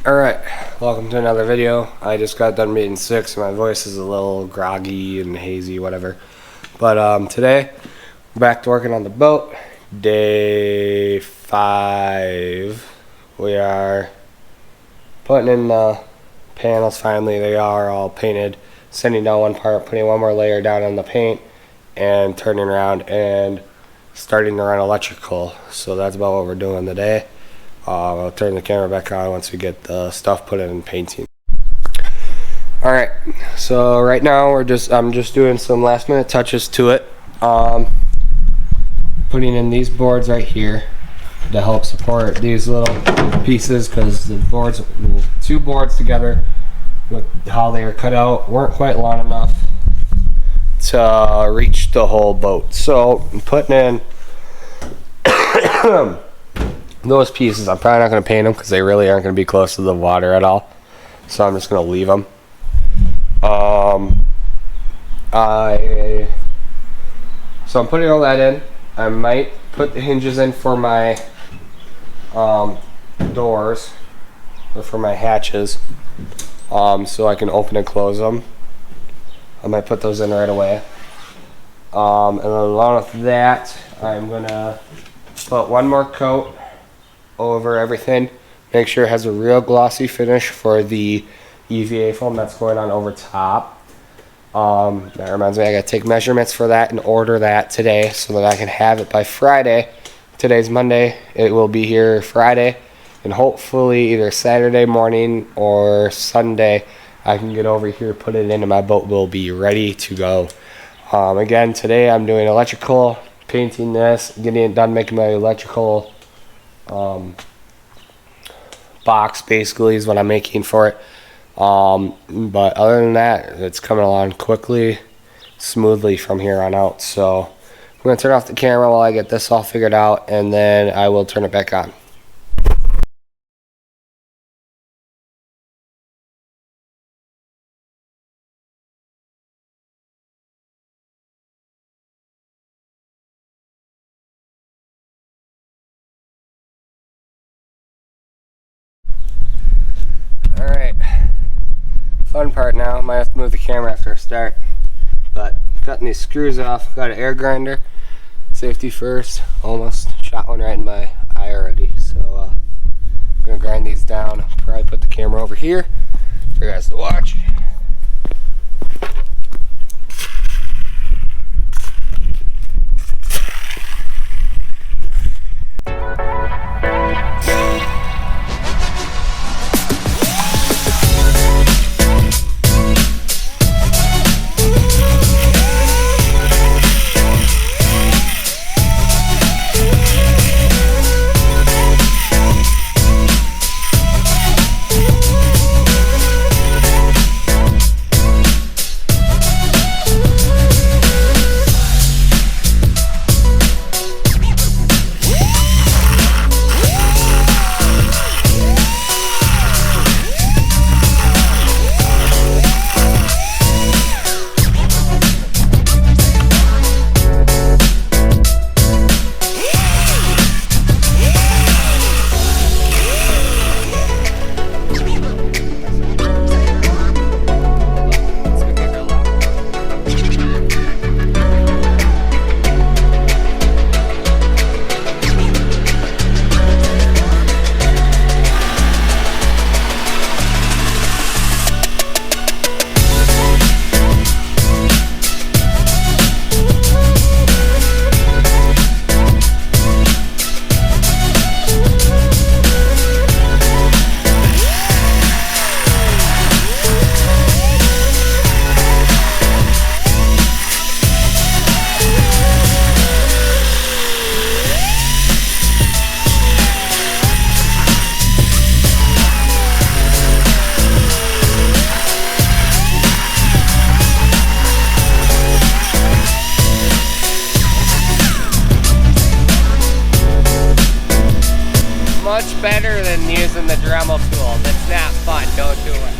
Alright, welcome to another video. I just got done meeting 6. My voice is a little groggy and hazy, whatever. But today, we're back to working on the boat. Day 5. We are putting in the panels finally. They are all painted. Sanding down one part, putting one more layer down on the paint, and turning around and starting to run electrical. So that's about what we're doing today. I'll turn the camera back on once we get the stuff put in and painting. Alright, so right now I'm just doing some last minute touches to it. Putting in these boards right here to help support these little pieces, because the two boards together with how they are cut out weren't quite long enough to reach the whole boat. So I'm putting in those pieces. I'm probably not going to paint them because they really aren't going to be close to the water at all, so I'm just going to leave them. So I'm putting all that in. I might put the hinges in for my doors or for my hatches, so I can open and close them. I might put those in right away. And then along with that, I'm going to put one more coat over everything. Make sure it has a real glossy finish for the EVA foam that's going on over top. That reminds me, I gotta take measurements for that and order that today so that I can have it by Friday. Today's Monday. It will be here Friday, and hopefully either Saturday morning or Sunday I can get over here, put it in, and my boat will be ready to go. Again, today I'm doing electrical, painting this, getting it done, making my electrical box basically is what I'm making for it. But other than that, it's coming along quickly, smoothly from here on out. So I'm going to turn off the camera while I get this all figured out, and then I will turn it back on. Alright, fun part now. Might have to move the camera after I start, but cutting these screws off. Got an air grinder, safety first. Almost shot one right in my eye already, so I'm gonna grind these down. Probably put the camera over here for you guys to watch. Much better than using the Dremel tool. That's not fun. Don't do it.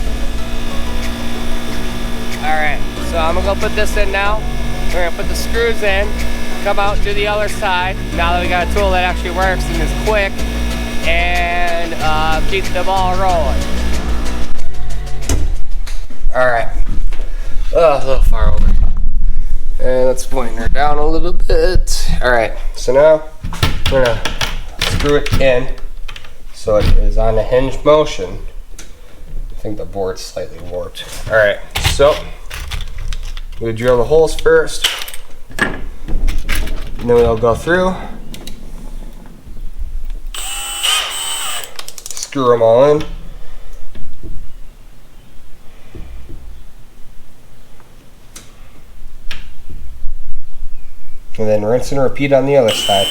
Alright, so I'm gonna go put this in now. We're gonna put the screws in, come out to the other side. Now that we got a tool that actually works and is quick, and keep the ball rolling. Alright. Oh, a little far over. And let's point her down a little bit. Alright, so now we're going to screw it in so it is on a hinge motion. I think the board's slightly warped. Alright, so we drill the holes first. And then we'll go through. Screw them all in. And then rinse and repeat on the other side.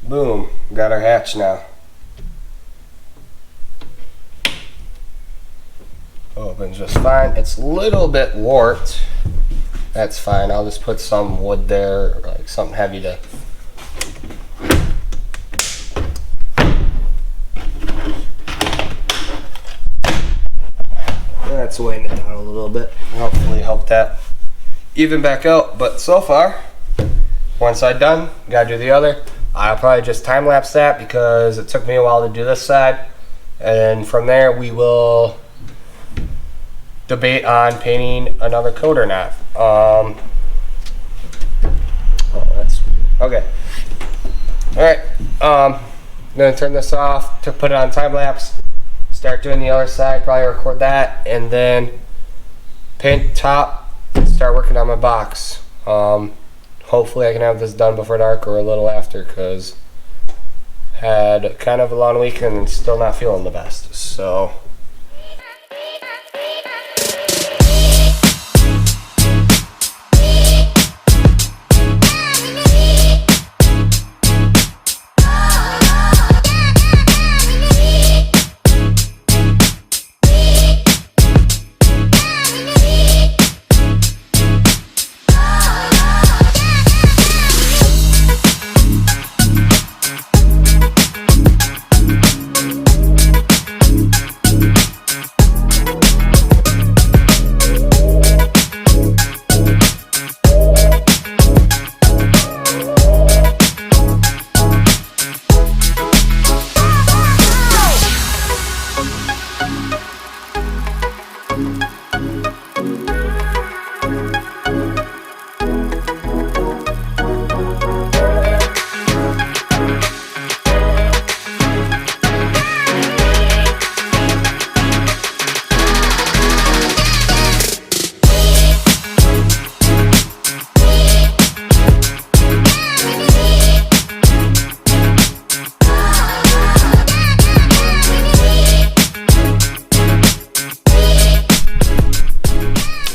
Boom, got our hatch now. Opens just fine. It's a little bit warped. That's fine. I'll just put some wood there, or like something heavy to. That's weighing it down a little bit. Hopefully help that even back out. But so far, one side done, gotta do the other. I'll probably just time lapse that because it took me a while to do this side, and from there we will debate on painting another coat or not. Oh, that's okay. All right, I'm gonna turn this off to put it on time lapse. Start doing the other side. Probably record that, and then paint top. Start working on my box. Hopefully I can have this done before dark or a little after, because had kind of a long weekend and still not feeling the best. So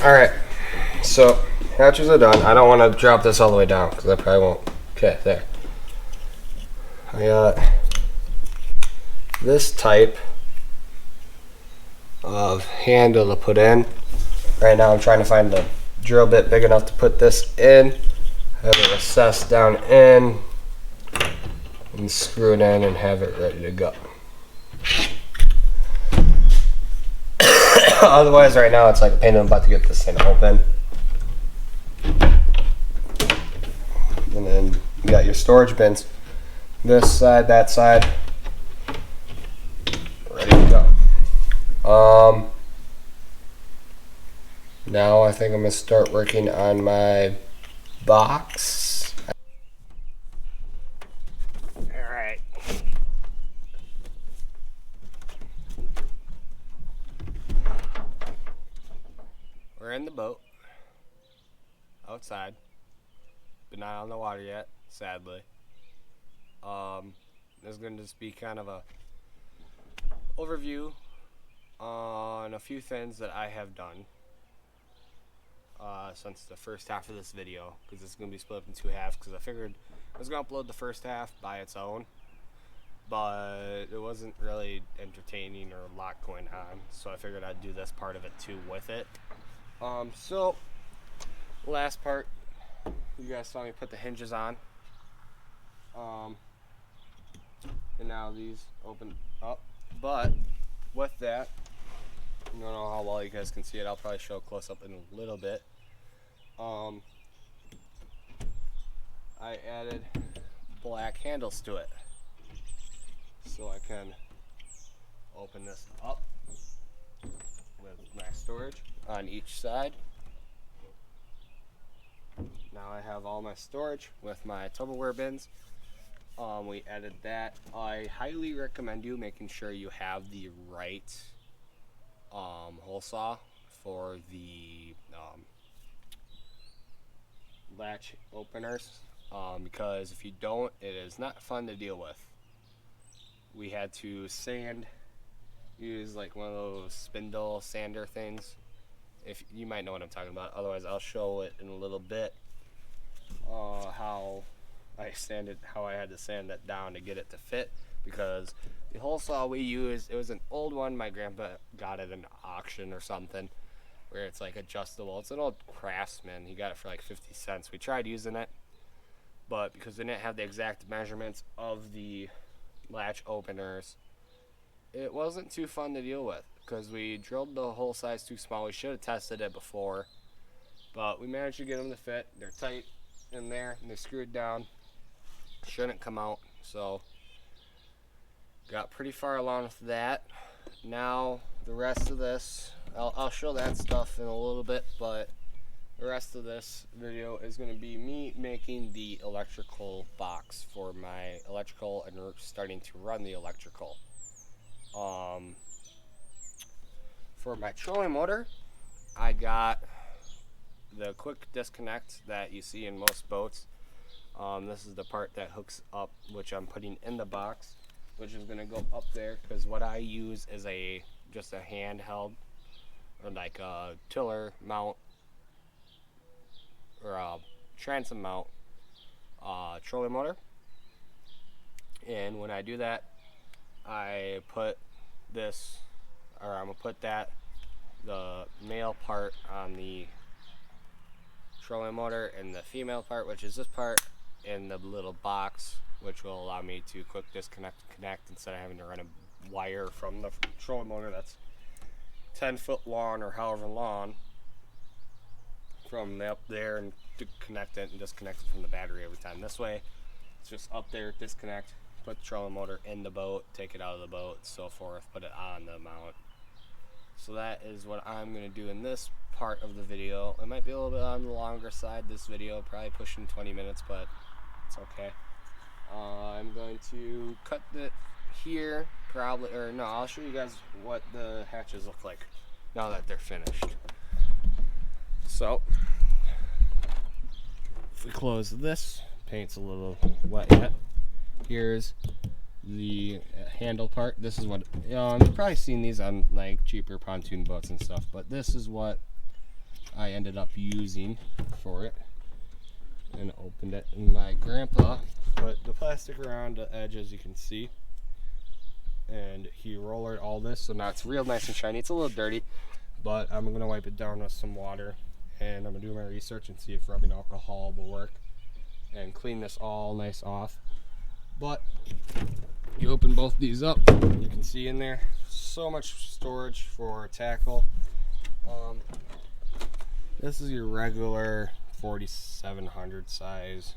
alright, so hatches are done. I don't want to drop this all the way down because I probably won't. Okay, there. I got this type of handle to put in. Right now I'm trying to find the drill bit big enough to put this in. Have it recessed down in and screw it in and have it ready to go. Otherwise, right now it's like a pain in the butt to get this thing open. And then you got your storage bins. This side, that side, ready to go. Now I think I'm gonna start working on my box. All right. We're in the boat, outside, but not on the water yet, sadly. This is going to just be kind of a overview on a few things that I have done since the first half of this video, because it's going to be split up in two halves, because I figured I was going to upload the first half by its own, but it wasn't really entertaining or a lot going on, so I figured I'd do this part of it too with it. So last part, you guys saw me put the hinges on, and now these open up, but with that, I don't know how well you guys can see it. I'll probably show close up in a little bit. I added black handles to it, so I can open this up with my storage on each side. Now I have all my storage with my Tupperware bins. We added that. I highly recommend you making sure you have the right hole saw for the latch openers, because if you don't, it is not fun to deal with. We had to use like one of those spindle sander things. If you might know what I'm talking about, otherwise I'll show it in a little bit. How I had to sand it down to get it to fit, because the hole saw we used, it was an old one. My grandpa got it at an auction or something, where it's like adjustable. It's an old Craftsman. He got it for like 50 cents. We tried using it, but because we didn't have the exact measurements of the latch openers, it wasn't too fun to deal with, because we drilled the hole size too small. We should have tested it before, but we managed to get them to fit. They're tight in there and they screwed down. Shouldn't come out, so got pretty far along with that. Now the rest of this, I'll show that stuff in a little bit, but the rest of this video is going to be me making the electrical box for my electrical and starting to run the electrical. For my trolling motor, I got the quick disconnect that you see in most boats. This is the part that hooks up, which I'm putting in the box, which is going to go up there, because what I use is just a handheld, or like a tiller mount, or a transom mount trolling motor. And when I do that, I put this, or I'm going to put the male part on the trolling motor, and the female part, which is this part, in the little box, which will allow me to quick disconnect and connect instead of having to run a wire from the trolling motor that's 10 foot long or however long from up there, and to connect it and disconnect it from the battery every time. This way it's just up there, disconnect, put the trolling motor in the boat, take it out of the boat, so forth, put it on the mount. So that is what I'm going to do in this part of the video. It might be a little bit on the longer side, this video, probably pushing 20 minutes, but it's okay. I'm going to cut it here, probably, or no, I'll show you guys what the hatches look like now that they're finished. So, if we close this, paint's a little wet yet. Here's the handle part. This is what you've probably seen these on like cheaper pontoon boats and stuff, but this is what I ended up using for it, and opened it. And my grandpa put the plastic around the edge, as you can see, and he rollered all this, so now it's real nice and shiny. It's a little dirty, but I'm gonna wipe it down with some water, and I'm gonna do my research and see if rubbing alcohol will work and clean this all nice off. But you open both these up, you can see in there so much storage for tackle. This is your regular 4700 size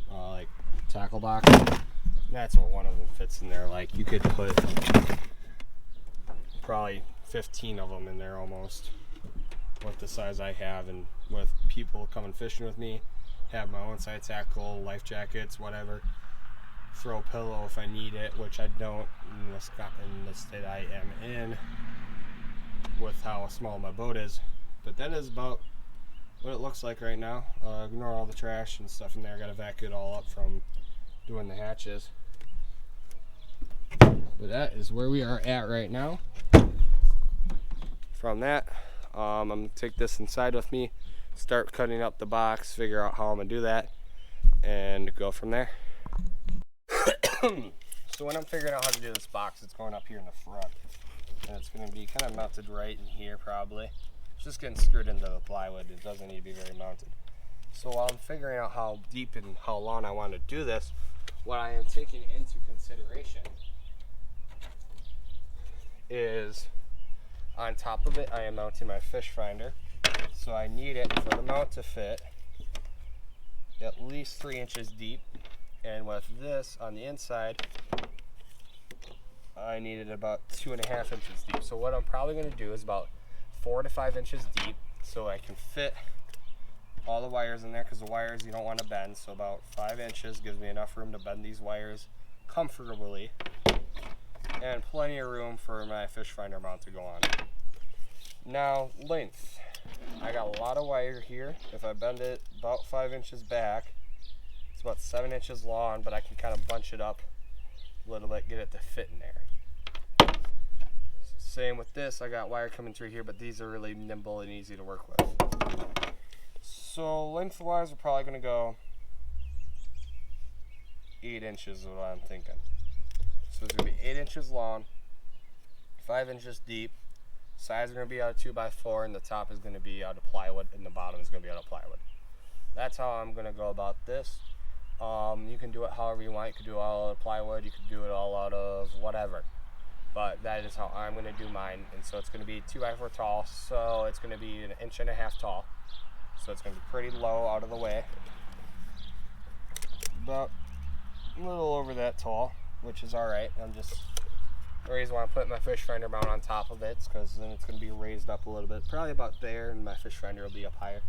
like tackle box. That's what one of them fits in there. Like, you could put probably 15 of them in there almost, with the size I have, and with people coming fishing with me, have my own side tackle, life jackets, whatever. Throw a pillow if I need it, which I don't in the state I am in with how small my boat is. But that is about what it looks like right now. Ignore all the trash and stuff in there. I gotta vacuum it all up from doing the hatches. But that is where we are at right now. From that, I'm gonna take this inside with me, start cutting up the box, figure out how I'm gonna do that, and go from there. So when I'm figuring out how to do this box, it's going up here in the front. And it's going to be kind of mounted right in here probably. It's just getting screwed into the plywood. It doesn't need to be very mounted. So while I'm figuring out how deep and how long I want to do this, what I am taking into consideration is on top of it, I am mounting my fish finder. So I need it for the mount to fit at least 3 inches deep. And with this on the inside, I needed about 2.5 inches deep. So what I'm probably going to do is about 4 to 5 inches deep so I can fit all the wires in there, because the wires you don't want to bend. So about 5 inches gives me enough room to bend these wires comfortably, and plenty of room for my fish finder mount to go on. Now length, I got a lot of wire here. If I bend it about 5 inches back, it's about 7 inches long, but I can kind of bunch it up a little bit, get it to fit in there. Same with this, I got wire coming through here, but these are really nimble and easy to work with. So lengthwise, we're probably going to go 8 inches is what I'm thinking. So it's going to be 8 inches long, 5 inches deep. Sides are going to be out of 2x4, and the top is going to be out of plywood, and the bottom is going to be out of plywood. That's how I'm going to go about this. You can do it however you want. You could do it all out of plywood, you could do it all out of whatever. But that is how I'm going to do mine. And so it's going to be 2x4 tall, so it's going to be 1.5 inches tall. So it's going to be pretty low out of the way. About a little over that tall, which is alright. The reason why I'm putting my fish finder mount on top of it is because then it's going to be raised up a little bit. Probably about there, and my fish finder will be up higher.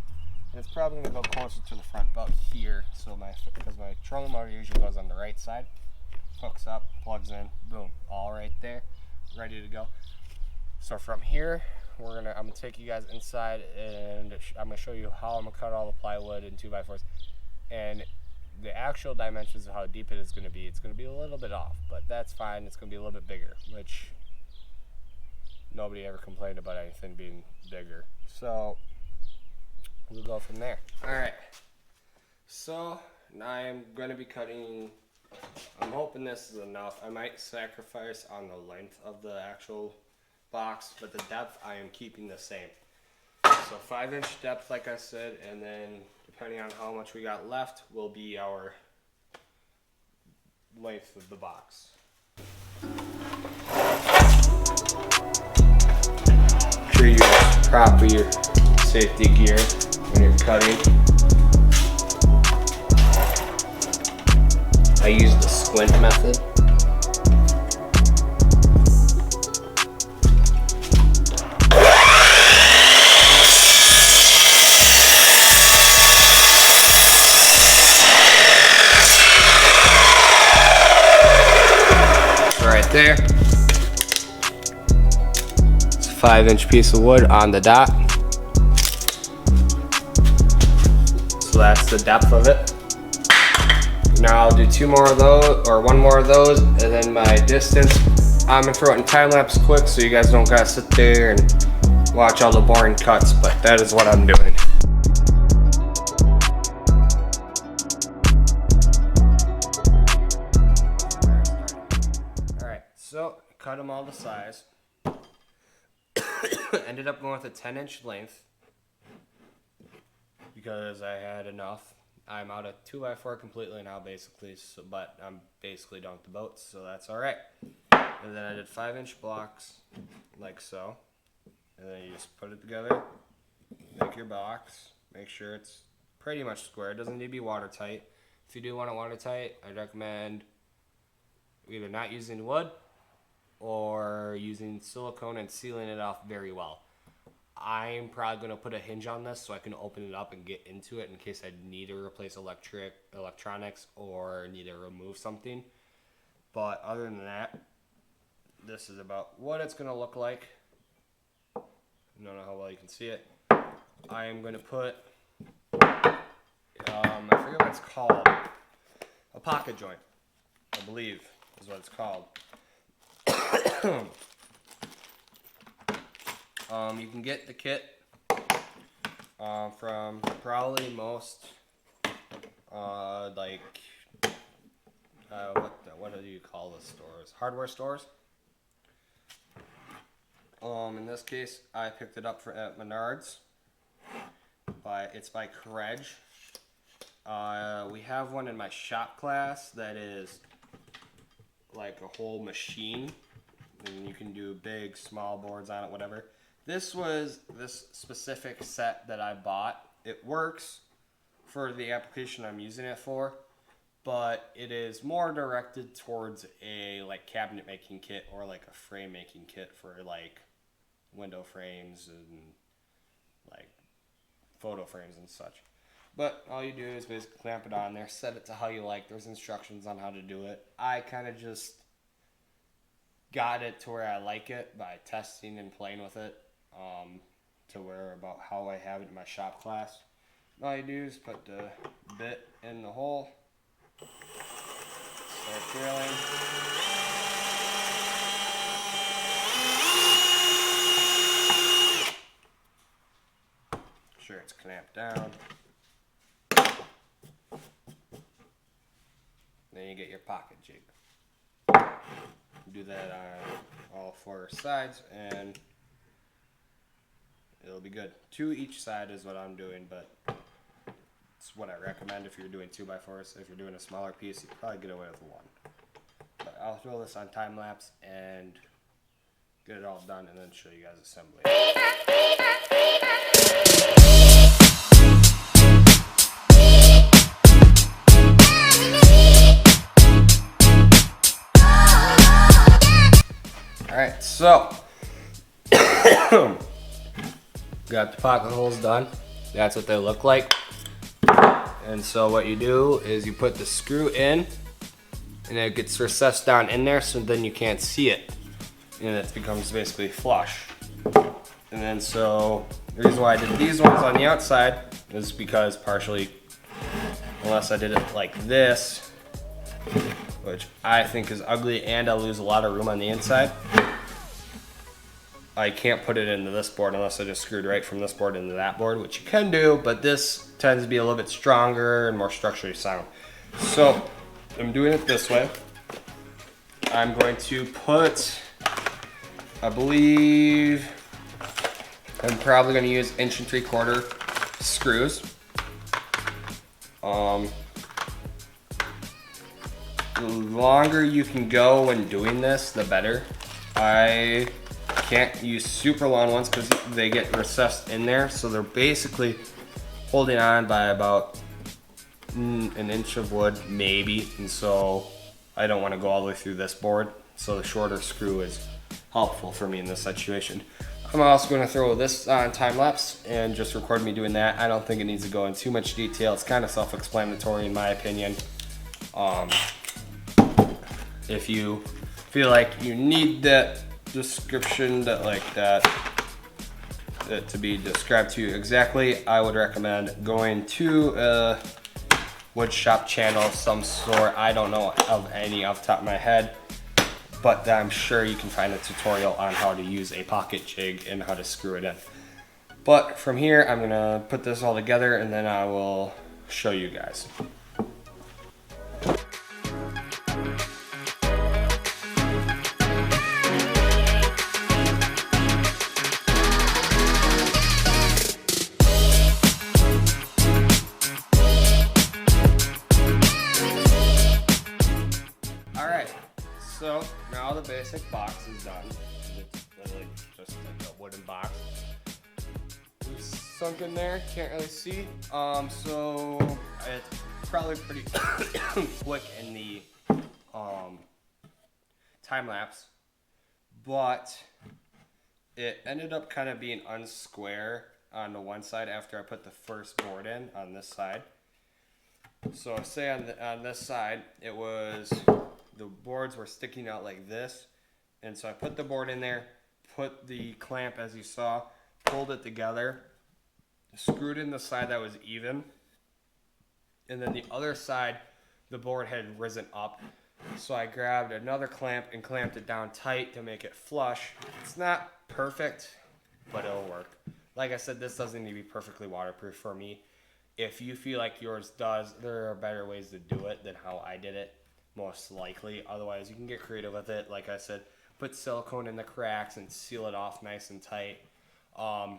And it's probably going to go closer to the front, about here. So because my trolling motor usually goes on the right side. Hooks up, plugs in, boom, all right there, ready to go. So from here, I'm gonna take you guys inside, and I'm gonna show you how I'm gonna cut all the plywood in 2x4s, and the actual dimensions of how deep it is gonna be. It's gonna be a little bit off, but that's fine. It's gonna be a little bit bigger, which nobody ever complained about anything being bigger. So we'll go from there. All right. So now I'm gonna be cutting. I'm hoping this is enough. I might sacrifice on the length of the actual box, but the depth I am keeping the same. So 5-inch depth, like I said, and then depending on how much we got left will be our length of the box. Make sure you prop your safety gear when you're cutting. I use the squint method. Right there. It's a 5-inch piece of wood on the dot. So that's the depth of it. Now I'll do 2 more of those, or 1 more of those, and then my distance, I'm gonna throw it in time lapse quick so you guys don't gotta sit there and watch all the boring cuts, but that is what I'm doing. Alright, so cut them all to size. Ended up going with a 10-inch length because I had enough. I'm out of 2x4 completely now, basically, so, but I'm basically done with the boats, so that's all right. And then I did 5-inch blocks, like so. And then you just put it together, make your box, make sure it's pretty much square. It doesn't need to be watertight. If you do want it watertight, I'd recommend either not using wood or using silicone and sealing it off very well. I'm probably going to put a hinge on this so I can open it up and get into it in case I need to replace electronics or need to remove something. But other than that, this is about what it's going to look like. I don't know how well you can see it. I am going to put, I forget what it's called, a pocket joint, I believe is what it's called. You can get the kit from probably most what do you call the stores? Hardware stores. In this case, I picked it up at Menards. It's by Kredge. We have one in my shop class that is like a whole machine, and you can do big, small boards on it, whatever. This specific set that I bought. It works for the application I'm using it for, but it is more directed towards a like cabinet making kit or like a frame making kit for like window frames and like photo frames and such. But all you do is basically clamp it on there, set it to how you like. There's instructions on how to do it. I kind of just got it to where I like it by testing and playing with it, to where about how I have it in my shop class. All you do is put the bit in the hole, start drilling. Sure it's clamped down. Then you get your pocket jig. Do that on all 4 sides and it'll be good. 2 each side is what I'm doing, but it's what I recommend if you're doing 2x4s. If you're doing a smaller piece, you probably get away with 1. But I'll throw this on time lapse and get it all done and then show you guys assembly. Alright, so got the pocket holes done. That's what they look like. And so what you do is you put the screw in and it gets recessed down in there, so then you can't see it. And it becomes basically flush. And then so the reason why I did these ones on the outside is because partially, unless I did it like this, which I think is ugly and I'll lose a lot of room on the inside, I can't put it into this board unless I just screwed right from this board into that board, which you can do, but this tends to be a little bit stronger and more structurally sound. So I'm doing it this way. I'm going to put, I believe, I'm probably going to use 1 3/4" screws. The longer you can go when doing this, the better. I can't use super long ones because they get recessed in there, so they're basically holding on by about 1 inch of wood, maybe, and so I don't want to go all the way through this board, so the shorter screw is helpful for me in this situation. I'm also going to throw this on time lapse and just record me doing that. I don't think it needs to go in too much detail. It's kind of self-explanatory in my opinion. If you feel like you need that description that to be described to you exactly, I would recommend going to a wood shop channel some sort. I don't know of any off the top of my head, but I'm sure you can find a tutorial on how to use a pocket jig and how to screw it in. But from here, I'm gonna put this all together and then I will show you guys. So now the basic box is done. It's literally just like a wooden box. It's sunk in there, can't really see. So it's probably pretty quick in the time lapse, but it ended up kind of being unsquare on the one side after I put the first board in on this side. So say on this side, it was, the boards were sticking out like this, and so I put the board in there, put the clamp as you saw, pulled it together, screwed in the side that was even, and then the other side the board had risen up, so I grabbed another clamp and clamped it down tight to make it flush. It's not perfect, but it'll work. Like I said, this doesn't need to be perfectly waterproof for me. If you feel like yours does, there are better ways to do it than how I did it. most likely. Otherwise, you can get creative with it. Like I said, put silicone in the cracks and seal it off nice and tight.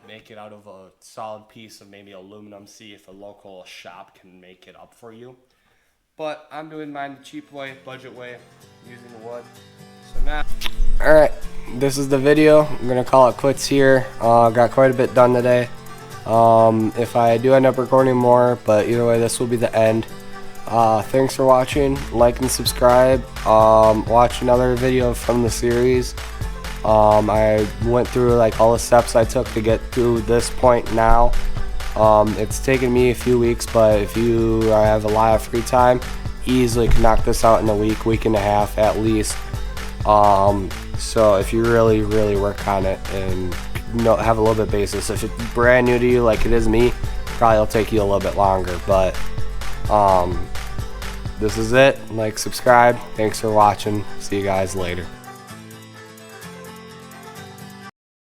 Make it out of a solid piece of maybe aluminum. See if a local shop can make it up for you. But I'm doing mine the cheap way, budget way, using the wood. So now, alright, this is the video. I'm going to call it quits here. Got quite a bit done today. If I do end up recording more, but either way, this will be the end. Thanks for watching. Like and subscribe. Watch another video from the series. I went through like all the steps I took to get to this point now. It's taken me a few weeks, but if you have a lot of free time, easily can knock this out in a week and a half at least. So if you really work on it and have a little bit of basis, if it's brand new to you like it is me, probably will take you a little bit longer, but this is it. Like, subscribe. Thanks for watching. See you guys later.